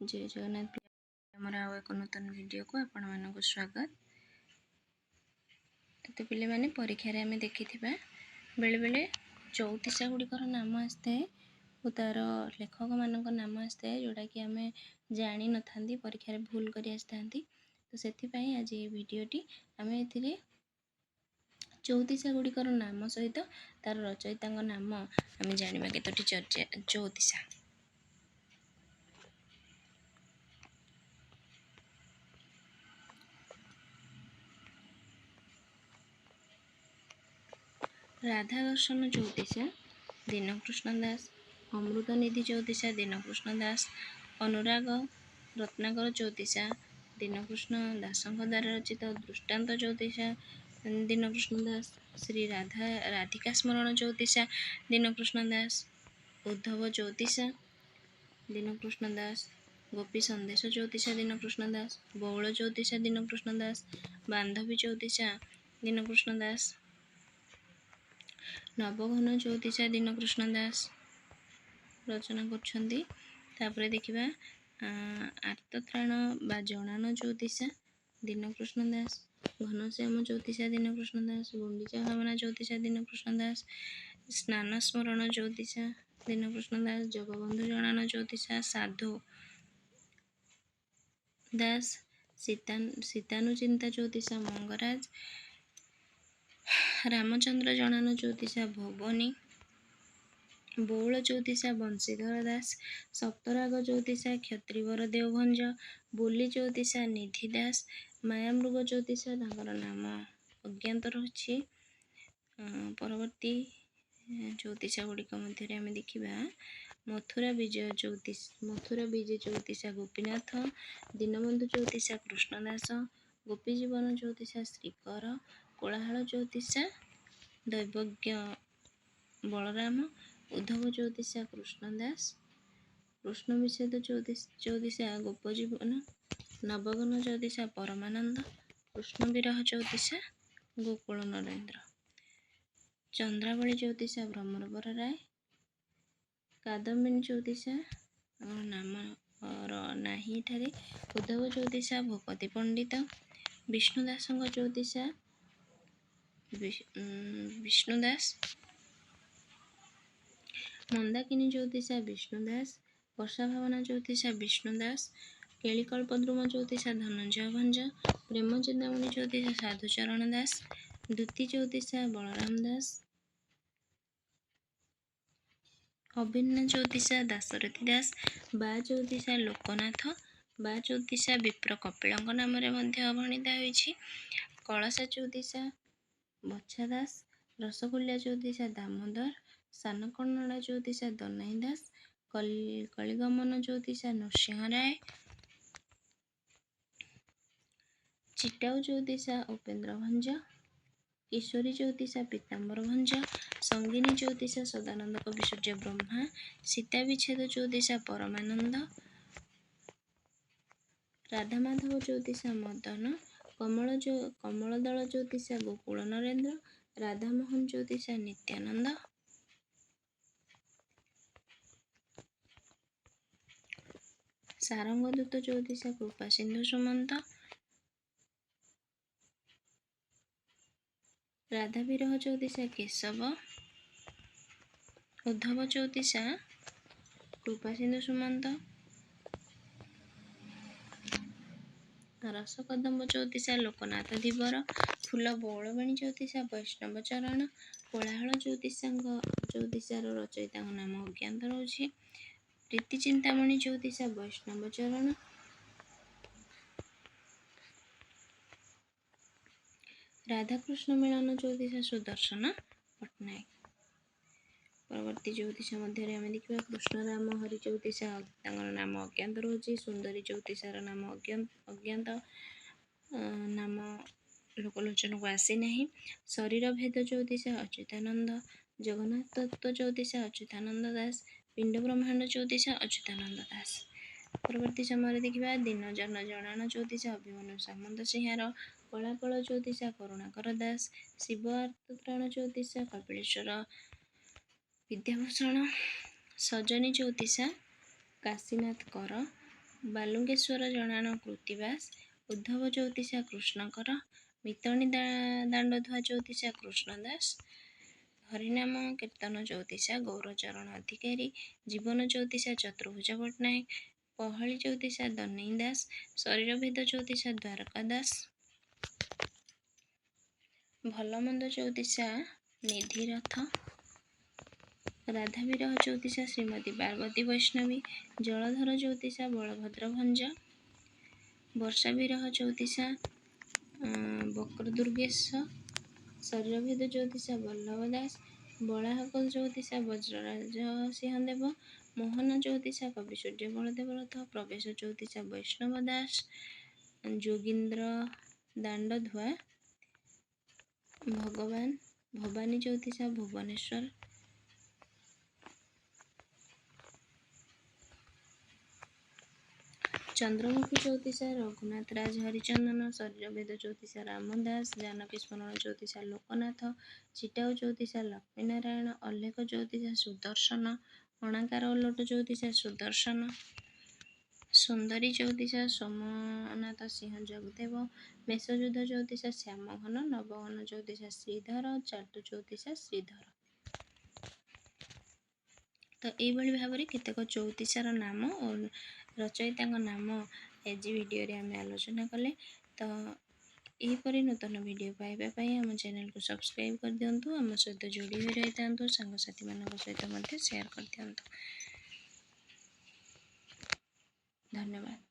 जय जगन्नाथ। आमर आउ एक नूतन वीडियो को आपण मानक स्वागत। तो पे मैंने परीक्षा आम देखी बेले बेले चौतीसा गुड़िकर नाम आसता है और तार लेखक मान नाम आसता है जोटा कि आम जानी न था परीक्षा भूल कर आसता। तो से आज ये वीडियोटी आम ए चौतीसा गुड़िकर नाम सहित तार रचयिता नाम आम जाना केतोटी चर्चा चौतीसा। राधाकर्षण चौतीसा दीनकृष्ण दास, अमृतनिधि चौतीसा दीनकृष्ण दास, अनुराग रत्नाकर चौतीसा दीनकृष्ण दासଙ୍କ द्वारा रचित, दृष्टांत चौतीसा दीनकृष्ण दास, श्री राधिका स्मरण चौतीसा दीनकृष्ण दास, उद्धव चौतीसा दीनकृष्ण दास, गोपी संदेश चौतीसा दीनकृष्ण दास, बौल चौतीसा दीनकृष्ण दास, बांधवी चौतीसा दीनकृष्ण दास, नवघन चौतीसा दीनकृष्ण दास रचना कर। देखा आर्तत्राण बा जनान चौतीसा दीनकृष्ण दास, घनश्याम चौतीसा दीनकृष्ण दास, गुंडीचा भावना चौतीसा दीनकृष्ण दास, स्नान स्मरण चौतीसा दीनकृष्ण दास, जगबंधु जनान चौतीसा साधु दास, सीतानुचिंता चौतीसा मंगराज, रामचंद्र जनान चौतीसा भवनी, बौल चौतीसा बंशीधर दास, सप्तराग चौतीसा क्षत्रिवर देवभंज, बोली चौतीसा निधि दास, मायामृग चौतीसा नाम अज्ञात रही। परवर्ती चौतीसा गुड़िक मध्य आम देखा मथुरा विजय चौतीसा गोपीनाथ, दीनबंधु चौतीसा कृष्णदास, गोपीजीवन चौतीसा श्रीकर, कोलाहल चौतीसा दैवज्ञ बलराम, उद्धव चौतीसा कृष्णदास, कृष्ण विषेद चौतीसा गोपजीवन, नवघन चौतीसा परमानंद, कृष्ण विरह चौतीसा गोकुल नरेन्द्र, चंद्रावली चौतीसा भ्रमरवर राय, कादम्बिनी चौतीसा नाम नाही ठारे, उद्धव चौतीसा भूपति पंडित, विष्णुदास चौतीसा विष्णुदास, मंदाकिनी चौतीसा विष्णुदास, वर्षा भावना चौतीसा विष्णुदास, केलिकल्पद्रुम चौतीसा धनंजय भंज, प्रेम चिंतामणि चौतीसा साधुचरण दास, द्युति चौतीसा बलराम दास, अभिन्न चौतीसा दासरथी दास, बा चौतीसा लोकनाथ, बा चौतीसा विप्र कपिल नाम भणिता होइछि, कलशा चौतीसा बच्छा दास, रसगुल्ला चौतीसा दामोदर, सानकन्नड़ा चौतीसा दनाई दास, कलिगमन चौतीसा नरसिंह राय, चिटाऊ चौतीसा उपेन्द्र भंज, किशोरी चौतीसा पीताम्बर भंज, संगीनी चौतीसा सदानंद कवि सूर्य ब्रह्मा, सीता विच्छेद चौतीसा परमानंद, राधामाधव चौतीसा मदन, कमल दल चौतीसा गोकुल नरेन्द्र, राधामोहन चौतीसा नित्यानंद, सारंगदूत चौतीसा कृपा सिंधु सुमंत, राधा विरह चौतीसा केशव, उद्धव चौतीसा कृपा सिंधु सुमंत, रसकदम्ब चौतीसा लोकनाथ धीवर, फूल बौलवाणी चौतीसा वैष्णव चरण, कोलाहल चौतीसार रचयिता नाम अज्ञात रही, प्रीति चिंतामणि चौतीसा वैष्णव चरण, राधाकृष्ण मिलन चौतीसा सुदर्शन पट्टनायक। परवर्ती चौतीसा मध्य आम देखा कृष्ण राम हरि चौतीसा नाम अज्ञात रही, सुंदरी चौतीसार नाम अज्ञात नाम लोकलोचन को आसी नहीं, शरीर भेद चौतीसा अच्युतानंद, जगन्नाथ तत्व चौतीसा अच्युतानंद दास, पिंड ब्रह्मांड चौतीसा अच्युतानंद दास। परवर्ती समय देखा दिन जन जनान चौतीसा अभिमन्यु सामंत सिंहार, कलाकल चौतीसा करुणाकर दास, शिव आर्तत्राण चौतीसा कपिलेश्वर विद्याभूषण, सजनी चौतीसा काशीनाथ कर, ବାଲୁଙ୍ଗେଶ୍ୱର ଜଣାଣ କୃତିବାସ, ଉଦ୍ଧବ ଜ୍ୟୋତିଷା କୃଷ୍ଣକର, ମିତଣୀ ଦାଣ୍ଡଧୁଆ ଜ୍ୟୋତିଷା କୃଷ୍ଣ ଦାସ, ହରିନାମ କୀର୍ତ୍ତନ ଜ୍ୟୋତିଷା ଗୌରଚରଣ ଅଧିକାରୀ, ଜୀବନ ଜ୍ୟୋତିଷା ଚତୁର୍ଭୁଜ ପଟ୍ଟନାୟକ, ପହଳି ଜ୍ୟୋତିଷା ଦନେଇ ଦାସ, ଶରୀରଭେଦ ଜ୍ୟୋତିଷା ଦ୍ୱାରକା ଦାସ, ଭଲମନ୍ଦ ଜ୍ୟୋତିଷା ନିଧି ରଥ, ରାଧାବିରହ ଜ୍ୟୋତିଷା ଶ୍ରୀମତୀ ପାର୍ବତୀ ବୈଷ୍ଣବୀ, ଜଳଧର ଜ୍ୟୋତିଷା ବଳଭଦ୍ର ଭଞ୍ଜ, ବର୍ଷା ବିରହ ଜ୍ୟୋତିଷା ବକ୍ରଦୁର୍ଗେଶ, ଶରୀରଭେଦ ଜ୍ୟୋତିଷା ବଲ୍ଲଭ ଦାସ, ବଳାହକ ଜ୍ୟୋତିଷା ବଜ୍ରରାଜ ସିଂହଦେବ, ମୋହନ ଜ୍ୟୋତିଷା କବି ସୂର୍ଯ୍ୟ ବଳଦେବ ରଥ, ପ୍ରବେଶ ଜ୍ୟୋତିଷା ବୈଷ୍ଣବ ଦାସ, ଯୋଗୀନ୍ଦ୍ର ଦାଣ୍ଡଧୁଆ ଭଗବାନ, ଭବାନୀ ଜ୍ୟୋତିଷା ଭୁବନେଶ୍ୱର, ଚନ୍ଦ୍ରମୁଖୀ ଜ୍ୟୋତିଷା ରଘୁନାଥ ରାଜ ହରିଚନ୍ଦନ, ଶରୀରଭେଦ ଜ୍ୟୋତିଷା ରାମ ଦାସ, ଜାନକୀ ସ୍ମରଣ ଜ୍ୟୋତିଷା ଲୋକନାଥ, ଚିଟାଉ ଜ୍ୟୋତିଷା ଲକ୍ଷ୍ମୀନାରାୟଣ, ଅଲେଖ ଜ୍ୟୋତିଷା ସୁଦର୍ଶନ, ଅଣାକାର ଓଲଟ ଜ୍ୟୋତିଷା ସୁଦର୍ଶନ, ସୁନ୍ଦରୀ ଜ୍ୟୋତିଷା ସୋମନାଥ ସିଂହ ଜଗଦେବ, ମେଷଯୁଦ୍ଧ ଜ୍ୟୋତିଷା ଶ୍ୟାମଘନ, ନବଘନ ଜ୍ୟୋତିଷା ଶ୍ରୀଧର, ଚାଟୁ ଜ୍ୟୋତିଷା ଶ୍ରୀଧର। ତ ଏଇଭଳି ଭାବରେ କେତେକ ଜ୍ୟୋତିଷାର ନାମ ଓ ରଚୟିତାଙ୍କ ନାମ ଆଜି ଭିଡ଼ିଓରେ ଆମେ ଆଲୋଚନା କଲେ। ତ ଏହିପରି ନୂତନ ଭିଡ଼ିଓ ପାଇବା ପାଇଁ ଆମ ଚ୍ୟାନେଲକୁ ସବସ୍କ୍ରାଇବ୍ କରିଦିଅନ୍ତୁ, ଆମ ସହିତ ଯୋଡ଼ି ହୋଇ ରହିଥାନ୍ତୁ, ସାଙ୍ଗସାଥିମାନଙ୍କ ସହିତ ମଧ୍ୟ ସେୟାର କରିଦିଅନ୍ତୁ। ଧନ୍ୟବାଦ।